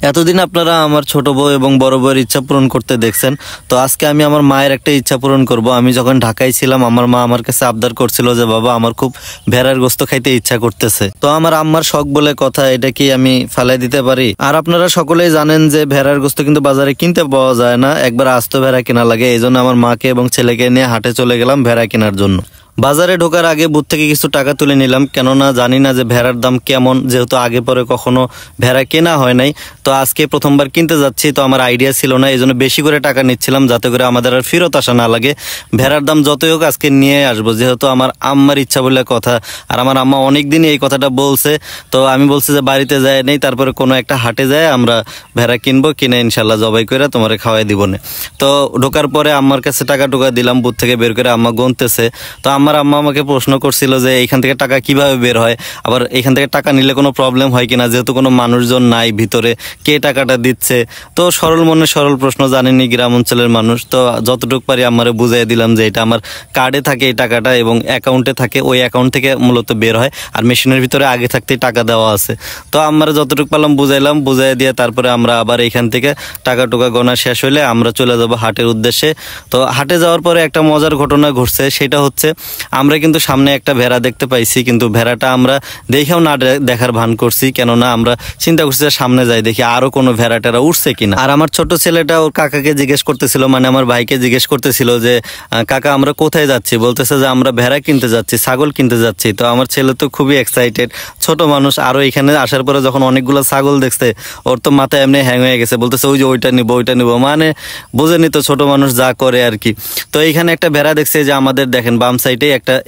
এতদিন আপনারা আমার ছোট বউ এবং বড় বউয়ের ইচ্ছা পূরণ করতে দেখছেন। তো আজকে আমি আমার মায়ের একটা ইচ্ছা পূরণ করব। আমি যখন ঢাকায় ছিলাম আমার মা আমার কাছে আবদার করছিল যে বাবা আমার খুব ভেড়ার গোস্ত খাইতে ইচ্ছা করতেছে। তো আমার আম্মার শখ বলে কথা, এটা কি আমি ফালাই দিতে পারি? আর আপনারা সকলেই জানেন যে ভেড়ার গোস্ত কিন্তু বাজারে কিনতে পাওয়া যায় না, একবার আস্ত ভেড়া কেনা লাগে। এই জন্য আমার মাকে এবং ছেলেকে নিয়ে হাটে চলে গেলাম ভেড়া কেনার জন্য। বাজারে ঢোকার আগে বুথ থেকে কিছু টাকা তুলে নিলাম, কেননা জানি না যে ভেড়ার দাম কেমন, যেহেতু আগে পরে কখনো ভেড়া কেনা হয় নাই। তো আজকে প্রথমবার কিনতে যাচ্ছি, তো আমার আইডিয়া ছিল না, এই জন্য বেশি করে টাকা নিচ্ছিলাম যাতে করে আমাদের আর ফেরত আসা না লাগে। ভেড়ার দাম যতই হোক আজকে নিয়ে আসবো, যেহেতু আমার আম্মার ইচ্ছা বলে কথা। আর আমার আম্মা অনেকদিনই এই কথাটা বলছে। তো আমি বলছি যে বাড়িতে যায় নেই, তারপরে কোনো একটা হাটে যায় আমরা ভেড়া কিনবো, কিনে ইনশাল্লাহ জবাই করে তোমার খাওয়াই দিব না। তো ঢোকার পরে আম্মার কাছে টাকা টুকা দিলাম, বুথ থেকে বের করে আম্মা গুনতেছে। তো আমার আম্মা আমাকে প্রশ্ন করছিল যে এইখান থেকে টাকা কিভাবে বের হয়, আবার এখান থেকে টাকা নিলে কোনো প্রবলেম হয় কিনা, যেহেতু কোনো মানুষজন নাই ভিতরে, কে টাকাটা দিচ্ছে। তো সরল মনে সরল প্রশ্ন, জানেনি গ্রাম অঞ্চলের মানুষ। তো যতটুকু পারি আমারে বুঝাই দিলাম যে এটা আমার কার্ডে থাকে এই টাকাটা এবং অ্যাকাউন্টে থাকে, ওই অ্যাকাউন্ট থেকে মূলত বের হয়, আর মেশিনের ভিতরে আগে থাকতেই টাকা দেওয়া আছে। তো আমরা যতটুকু পারলাম বুঝাইলাম, বুঝাই দিয়ে তারপরে আমরা আবার এইখান থেকে টাকা টুকা গোনা শেষ হইলে আমরা চলে যাবো হাটের উদ্দেশ্যে। তো হাটে যাওয়ার পরে একটা মজার ঘটনা ঘটছে, সেটা হচ্ছে আমরা কিন্তু সামনে একটা ভেড়া দেখতে পাইছি, কিন্তু ভেড়াটা আমরা দেখেও না দেখার ভান করছি, কেননা আমরা চিন্তা করছি যে সামনে যাই দেখি আরো কোনো ভেড়া টেরা উঠছে কিনা। আর আমার ছোট ছেলেটা ওর কাকাকে জিজ্ঞেস করতেছিল, মানে আমার ভাইকে জিজ্ঞেস করতেছিল যে কাকা আমরা কোথায় যাচ্ছি, বলতেছে যে আমরা ভেড়া কিনতে যাচ্ছি, ছাগল কিনতে যাচ্ছি। তো আমার ছেলে তো খুবই এক্সাইটেড, ছোট মানুষ, আরো এখানে আসার পরে যখন অনেকগুলো ছাগল দেখছে ওর তো মাথায় এমনি হ্যাং হয়ে গেছে, বলতেছে ওই যে ওইটা নিবো ওইটা নিবো, মানে বুঝেনি তো ছোট মানুষ যা করে আর কি। তো এইখানে একটা ভেড়া দেখছে, যে আমাদের দেখেন বাম সাইডে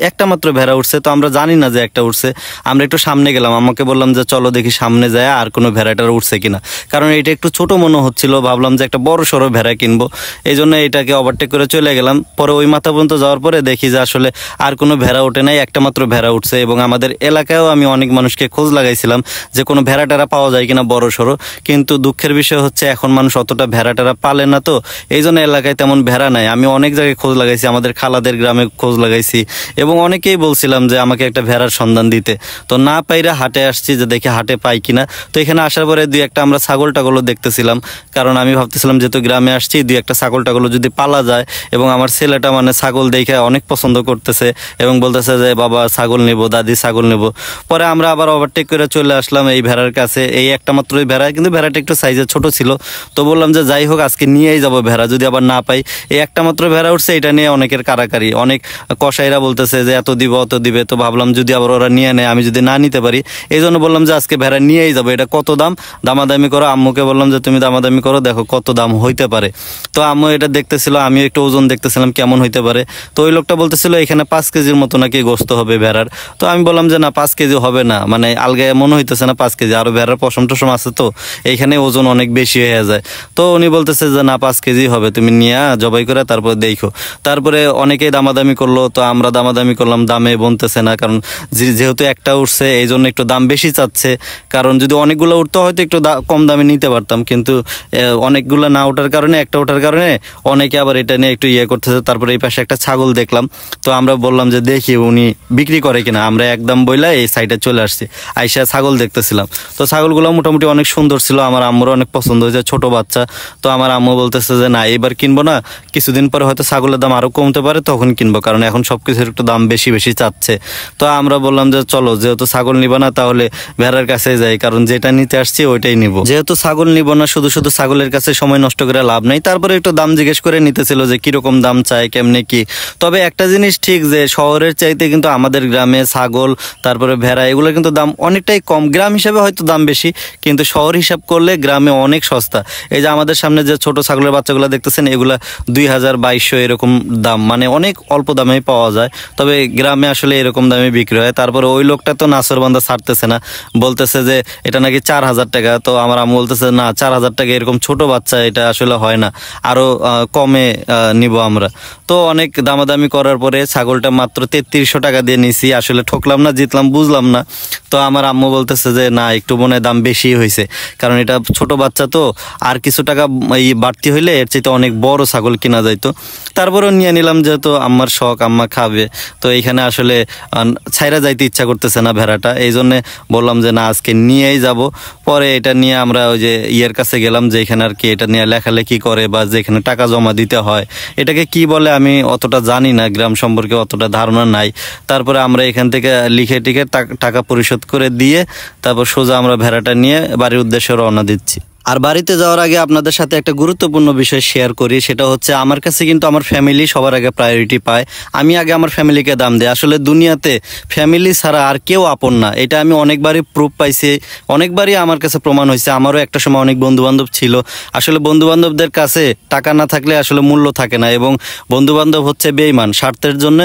একটা মাত্র ভেড়া উঠছে। তো আমরা জানি না যে একটা উঠছে, আমরা একটু সামনে গেলাম, আমাকে বললাম যে চলো দেখি সামনে যায় আর কোনো ভেড়াটার উঠছে কিনা, কারণ এটা একটু ছোট মনে হচ্ছিল, ভাবলাম যে একটা বড় সড়ো ভেড়া কিনবো, এই জন্য এটাকে ওভারটেক করে চলে গেলাম। পরে ওই মাথা পর্যন্ত যাওয়ার পরে দেখি যে আসলে আর কোনো ভেড়া ওঠে নাই, একটা মাত্র ভেড়া উঠছে। এবং আমাদের এলাকায়ও আমি অনেক মানুষকে খোঁজ লাগাইছিলাম যে কোনো ভেড়া টেরা পাওয়া যায় কিনা বড় সড়ো, কিন্তু দুঃখের বিষয় হচ্ছে এখন মানুষ অতটা ভেড়া টেরা পালে না, তো এই জন্য এলাকায় তেমন ভেড়া নাই। আমি অনেক জায়গায় খোঁজ লাগাইছি, আমাদের খালাদের গ্রামে খোঁজ লাগাইছি, এবং অনেকেই বলছিলাম যে আমাকে একটা ভেড়ার সন্ধান দিতে। তো না পাইরা হাটে আসছি যে দেখি হাটে পাই কিনা। তো এখানে আসার পরে দুই একটা আমরা ছাগল টাগলও দেখতেছিলাম, কারণ আমি ভাবতেছিলাম যেহেতু গ্রামে আসছি দুই একটা ছাগল টাগলও যদি পালা যায়। এবং আমার ছেলেটা মানে ছাগল দেখে অনেক পছন্দ করতেছে এবং বলতেছে যে বাবা ছাগল নেবো, দাদি ছাগল নেবো। পরে আমরা আবার ওভারটেক করে চলে আসলাম এই ভেড়ার কাছে, এই একটা মাত্রই ভেড়া, কিন্তু ভেড়াটা একটু সাইজে ছোট ছিল। তো বললাম যে যাই হোক আজকে নিয়েই যাবো ভেড়া, যদি আবার না পাই। এই একটা মাত্র ভেড়া উঠছে, এটা নিয়ে অনেকের কারাকারি, অনেক কসাইরা বলতেছে যে এত দিব অত দিবে। তো ভাবলাম যদি আবার ওরা নিয়ে নেয়, আমি যদি না নিতে পারি, এই জন্য বললাম যে আজকে ভেড়া নিয়েই যাবো। এটা কত দাম, দামাদামি করো। আম্মুকে বললাম যে তুমি দামাদামি করো, দেখো কত দাম হইতে পারে। তো আম্মু এটা দেখতেছিল, আমিও একটু ওজন দেখতেছিলাম কেমন হইতে পারে। তো ওই লোকটা বলতেছিল এখানে 5 কেজির মতো নাকি গোস্ত হবে ভেড়ার। তো আমি বললাম যে না 5 কেজি হবে না, মানে আলগায় মনে হইতেছে না 5 কেজি, আরো ভেড়ার পশম টসম আছে, তো এইখানে ওজন অনেক বেশি হয়ে যায়। তো উনি বলতেছে যে না 5 কেজি হবে, তুমি নিয়ে জবাই করে তারপর দেখো। তারপরে অনেকেই দামাদামি করলো, তো আমরা দামাদামি করলাম, দামে বনতেছে না, কারণ যেহেতু একটা উঠছে এই জন্য একটু দাম বেশি চাচ্ছে। কারণ যদি অনেকগুলো উঠতো হয়তো একটু কম দামে নিতে পারতাম, কিন্তু অনেকগুলো না ওঠার কারণে, একটা ওঠার কারণে অনেকে আবার এটা নিয়ে একটু করতেছে। তারপরে এই পাশে একটা ছাগল দেখলাম, তো আমরা বললাম যে দেখি উনি বিক্রি করে কিনা। আমরা একদম বইলা এই সাইডে চলে আসছি, আইসা ছাগল দেখতেছিলাম। তো ছাগলগুলো মোটামুটি অনেক সুন্দর ছিল, আমার আম্মুরও অনেক পছন্দ হয়েছে, ছোট বাচ্চা। তো আমার আম্মু বলতেছে যে না এবার কিনবো না, কিছুদিন পরে হয়তো ছাগলের দাম আরো কমতে পারে, তখন কিনবো, কারণ এখন সবকিছুর একটু দাম বেশি বেশি চাচ্ছে। তো আমরা বললাম যে চলো, যেহেতু ছাগল নিব না তাহলে ভেড়ার কাছে যাই, কারণ যেটা নিতে আসছি ওইটাই নিব। যেহেতু ছাগল নিব না, শুধু শুধু ছাগলের কাছে সময় নষ্ট করে লাভ নাই। তারপরে একটু দাম জিজ্ঞেস করে নিতেছিল যে কিরকম দাম চায়, কেমনে কি। তবে একটা জিনিস ঠিক, যে শহরের চাইতে কিন্তু আমাদের গ্রামে ছাগল তারপরে ভেড়া এগুলো কিন্তু দাম অনেকটাই কম। গ্রাম হিসাবে হয়তো দাম বেশি, কিন্তু শহর হিসাব করলে গ্রামে অনেক সস্তা। এই যে আমাদের সামনে যে ছোট ছাগলের বাচ্চাগুলো দেখতেছেন, এগুলা 2000-2200 এরকম দাম, মানে অনেক অল্প দামে পাওয়া যায়। তবে গ্রামে আসলে এরকম দামে বিক্রি হয়। তারপরে ওই লোকটা তো নাসরবান্দা ছাড়তেছে না, বলতেছে যে এটা নাকি 4000 টাকা। তো আমার আম্মু বলতেছে না 4000 টাকা এরকম ছোট বাচ্চা এটা আসলে হয় না, আরো কমে নিব আমরা। তো অনেক দামাদামি করার পরে ছাগলটা মাত্র 3300 টাকা দিয়ে নিছি। আসলে ঠকলাম না জিতলাম বুঝলাম না। তো আমার আম্মু বলতেছে যে না একটু মনে দাম বেশি হয়েছে, কারণ এটা ছোট বাচ্চা, তো আর কিছু টাকা বাড়তি হইলে এর চাইতে অনেক বড় ছাগল কিনা যাইতো। তারপরেও নিয়ে নিলাম, যেহেতু আম্মার শখ, আম্মা খাবে। খাবে। তো এইখানে আসলে ছাইরা যাইতে ইচ্ছা করতেছে না ভেড়াটা, এই জন্যে বললাম যে না আজকে নিয়েই যাব। পরে এটা নিয়ে আমরা ওই যে ইয়ের কাছে গেলাম, যে এখানে আর কি এটা নিয়ে লেখালেখি করে বা যেখানে টাকা জমা দিতে হয়, এটাকে কি বলে আমি অতটা জানি না, গ্রাম সম্পর্কে অতটা ধারণা নাই। তারপরে আমরা এখান থেকে লিখে টিখে টাকা পরিশোধ করে দিয়ে তারপর সোজা আমরা ভেড়াটা নিয়ে বাড়ির উদ্দেশ্যে রওনা দিচ্ছি। আর বাড়িতে যাওয়ার আগে আপনাদের সাথে একটা গুরুত্বপূর্ণ বিষয় শেয়ার করি, সেটা হচ্ছে আমার কাছে কিন্তু আমার ফ্যামিলি সবার আগে প্রায়োরিটি পায়। আমি আগে আমার ফ্যামিলিকে দাম দিই। আসলে দুনিয়াতে ফ্যামিলি ছাড়া আর কেউ আপন না, এটা আমি অনেকবারই প্রুফ পাইছি, অনেকবারই আমার কাছে প্রমাণ হয়েছে। আমারও একটা সময় অনেক বন্ধুবান্ধব ছিল। আসলে বন্ধুবান্ধবদের কাছে টাকা না থাকলে আসলে মূল্য থাকে না, এবং বন্ধুবান্ধব হচ্ছে বেঈমান স্বার্থের জন্য।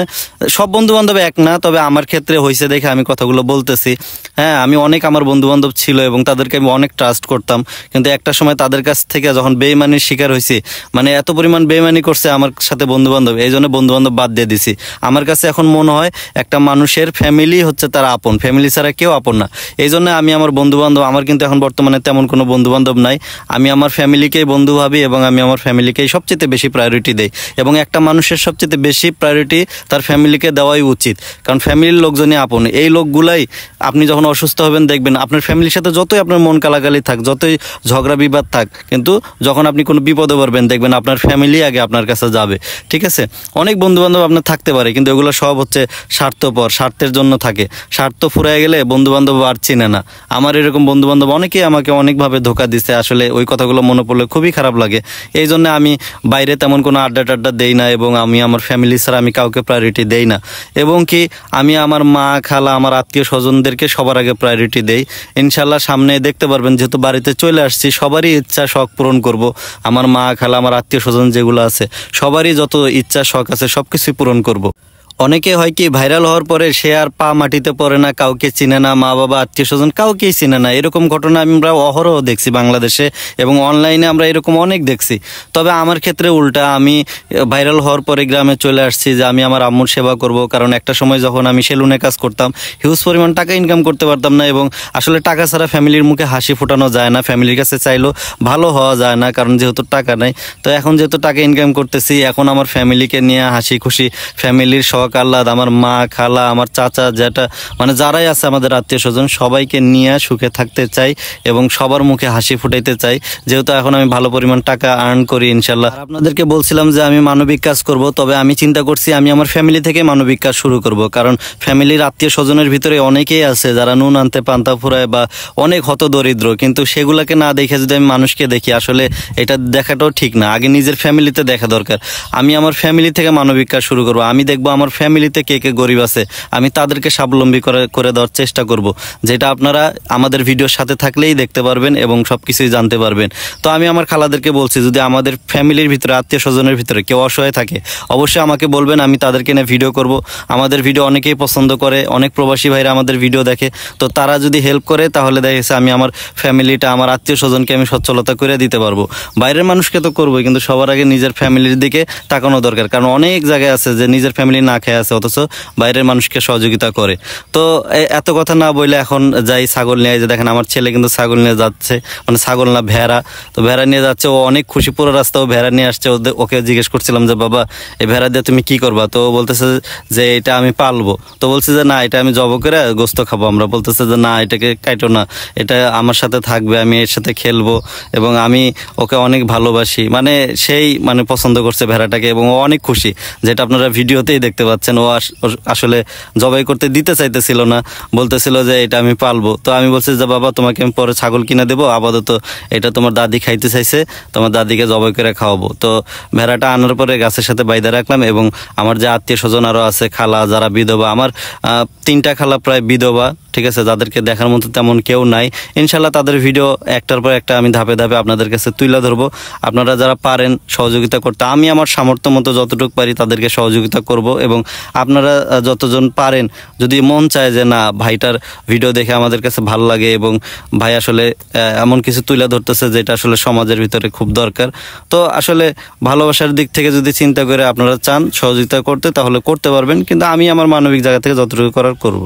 সব বন্ধুবান্ধব এক না, তবে আমার ক্ষেত্রে হয়েছে দেখে আমি কথাগুলো বলতেছি। হ্যাঁ, আমি অনেক আমার বন্ধুবান্ধব ছিল এবং তাদেরকে আমি অনেক ট্রাস্ট করতাম, কিন্তু একটা সময় তাদের কাছ থেকে যখন বেইমানির শিকার হয়েছি, মানে এত পরিমাণ বেইমানি করছে আমার সাথে বন্ধুবান্ধব, এই জন্য বন্ধুবান্ধব বাদ দিয়ে দিছি। আমার কাছে এখন মনে হয় একটা মানুষের ফ্যামিলি হচ্ছে তার আপন, ফ্যামিলি ছাড়া কেউ আপন না। এই জন্য আমি আমার বন্ধুবান্ধব, আমার কিন্তু এখন বর্তমানে তেমন কোনো বন্ধুবান্ধব নাই। আমি আমার ফ্যামিলিকেই বন্ধু ভাবি এবং আমি আমার ফ্যামিলিকেই সবচেয়ে বেশি প্রায়োরিটি দেই। এবং একটা মানুষের সবচেয়ে বেশি প্রায়োরিটি তার ফ্যামিলিকে দেওয়াই উচিত, কারণ ফ্যামিলির লোকজনই আপন। এই লোকগুলাই আপনি যখন অসুস্থ হবেন দেখবেন আপনার ফ্যামিলির সাথে যতই আপনার মন কালাকালি থাক, যতই ঝগড়া বিবাদ থাক, কিন্তু যখন আপনি কোনো বিপদে পড়বেন দেখবেন আপনার ফ্যামিলি আগে আপনার কাছে যাবে। ঠিক আছে, অনেক বন্ধু বান্ধব আপনার থাকতে পারে, কিন্তু এগুলো সব হচ্ছে স্বার্থপর, স্বার্থের জন্য থাকে। স্বার্থ ফুরায় গেলে বন্ধু বান্ধব আর চিনে না। আমার এরকম বন্ধু বান্ধব অনেকেই আমাকে অনেকভাবে ধোকা দিচ্ছে। আসলে ওই কথাগুলো মনে পড়লে খুবই খারাপ লাগে। এই জন্য আমি বাইরে তেমন কোনো আড্ডা টাড্ডা দেই না, এবং আমি আমার ফ্যামিলি ছাড়া আমি কাউকে প্রায়োরিটি দেই না। এবং কি আমি আমার মা খালা আমার আত্মীয় স্বজনদেরকে সবার আগে প্রায়োরিটি দেই। ইনশাল্লাহ সামনে দেখতে পারবেন, যেহেতু বাড়িতে চলে আসছি, সবারই ইচ্ছা শখ পূরণ করব। আমার মা খালা আমার আত্মীয় স্বজন যেগুলো আছে সবারই যত ইচ্ছা শখ আছে সবকিছুই পূরণ করব। অনেকে হয় কি ভাইরাল হওয়ার পরে সে আর পা মাটিতে পড়ে না, কাউকে চিনে না, মা বাবা আত্মীয় স্বজন কাউকেই চিনে না। এরকম ঘটনা আমরা অহরহ দেখছি বাংলাদেশে, এবং অনলাইনে আমরা এরকম অনেক দেখছি। তবে আমার ক্ষেত্রে উল্টা, আমি ভাইরাল হওয়ার পরে গ্রামে চলে আসছি যে আমি আমার আম্মুর সেবা করব। কারণ একটা সময় যখন আমি সেলুনে কাজ করতাম, হিউজ পরিমাণ টাকা ইনকাম করতে পারতাম না, এবং আসলে টাকা ছাড়া ফ্যামিলির মুখে হাসি ফোটানো যায় না, ফ্যামিলির কাছে চাইলেও ভালো হওয়া যায় না, কারণ যেহেতু টাকা নাই। তো এখন যেহেতু টাকা ইনকাম করতেছি, এখন আমার ফ্যামিলিকে নিয়ে হাসি খুশি, ফ্যামিলির আল্লাহ, আমার মা খালা আমার চাচা যেটা মানে যারাই আছে আমাদের আত্মীয় স্বজন সবাইকে নিয়ে সুখে থাকতে চাই এবং সবার মুখে হাসি ফুটাইতে চাই। যেহেতু এখন আমি ভালো পরিমাণ টাকা আর্ন করি ইনশাল্লাহ। আপনাদেরকে বলছিলাম যে আমি মানবিক কাজ করব, তবে আমি চিন্তা করছি আমি আমার ফ্যামিলি থেকে মানবিক কাজ শুরু করব। কারণ ফ্যামিলির আত্মীয় স্বজনের ভিতরে অনেকেই আছে যারা নুন আনতে পান্তা ফুরায় বা অনেক হত দরিদ্র, কিন্তু সেগুলাকে না দেখে যদি আমি মানুষকে দেখি, আসলে এটা দেখাটাও ঠিক না। আগে নিজের ফ্যামিলিতে দেখা দরকার। আমি আমার ফ্যামিলি থেকে মানবিক কাজ শুরু করব। আমি দেখবো আমার ফ্যামিলিতে কে কে গরিব আছে, আমি তাদেরকে স্বাবলম্বী করে দেওয়ার চেষ্টা করব, যেটা আপনারা আমাদের ভিডিওর সাথে থাকলেই দেখতে পারবেন এবং সবকিছুই জানতে পারবেন। তো আমি আমার খালাদেরকে বলছি, যদি আমাদের ফ্যামিলির ভিতরে আত্মীয় স্বজনের ভিতরে কেউ অসহায় থাকে অবশ্যই আমাকে বলবেন, আমি তাদেরকে নিয়ে ভিডিও করব। আমাদের ভিডিও অনেকেই পছন্দ করে, অনেক প্রবাসী ভাইরা আমাদের ভিডিও দেখে। তো তারা যদি হেল্প করে তাহলে দেখেছে আমি আমার ফ্যামিলিটা, আমার আত্মীয় স্বজনকে আমি সচ্ছলতা করে দিতে পারবো। বাইরের মানুষকে তো করবোই, কিন্তু সবার আগে নিজের ফ্যামিলির দিকে তাকানো দরকার। কারণ অনেক জায়গায় আছে যে নিজের ফ্যামিলি না খেয়ে আছে, অথচ বাইরের মানুষকে সহযোগিতা করে। তো এত কথা না বলে এখন যাই ছাগল নিয়ে। যে দেখেন আমার ছেলে কিন্তু ছাগল নিয়ে যাচ্ছে, মানে ছাগল না ভেড়া, তো ভেড়া নিয়ে যাচ্ছে। ও অনেক খুশি, পুরো রাস্তা ও ভেড়া নিয়ে আসছে। ওকে জিজ্ঞেস করছিলাম যে বাবা এই ভেড়া দিয়ে তুমি কি করবা? তো ও বলতেছে যে এটা আমি পালবো। তো বলছে যে না, এটা আমি জব করে গোস্ত খাবো। আমরা বলতেছে যে না, এটাকে কাটো না, এটা আমার সাথে থাকবে, আমি এর সাথে খেলবো এবং আমি ওকে অনেক ভালোবাসি। মানে সেই মানে পছন্দ করছে ভেড়াটাকে এবং ও অনেক খুশি, যেটা আপনারা ভিডিওতেই দেখতে পাচ্ছেন। ও আসলে জবাই করতে দিতে চাইতেছিল না, বলতেছিল যে এটা আমি পালবো। তো আমি বলছি যে বাবা তোমাকে আমি পরে ছাগল কিনে দেবো, আপাতত এটা তোমার দাদি খাইতে চাইছে, তোমার দাদিকে জবাই করে খাওয়াবো। তো ভেড়াটা আনার পরে গাছের সাথে বাইদা রাখলাম, এবং আমার যে আত্মীয় স্বজন আরও আছে, খালা যারা বিধবা, আমার 3টা খালা প্রায় বিধবা, ঠিক আছে, যাদেরকে দেখার মতো তেমন কেউ নাই। ইনশাল্লাহ তাদের ভিডিও একটার পর একটা আমি ধাপে ধাপে আপনাদের কাছে তুলে ধরবো। আপনারা যারা পারেন সহযোগিতা করতে, আমি আমার সামর্থ্য মতো যতটুকু পারি তাদেরকে সহযোগিতা করব। এবং আপনারা যতজন পারেন, যদি মন চায় যে না ভাইটার ভিডিও দেখে আমাদের কাছে ভালো লাগে এবং ভাই আসলে এমন কিছু তুলে ধরতেছে যেটা আসলে সমাজের ভিতরে খুব দরকার, তো আসলে ভালোবাসার দিক থেকে যদি চিন্তা করে আপনারা চান সহযোগিতা করতে, তাহলে করতে পারবেন। কিন্তু আমি আমার মানবিক জায়গা থেকে যতটুকু করার করব।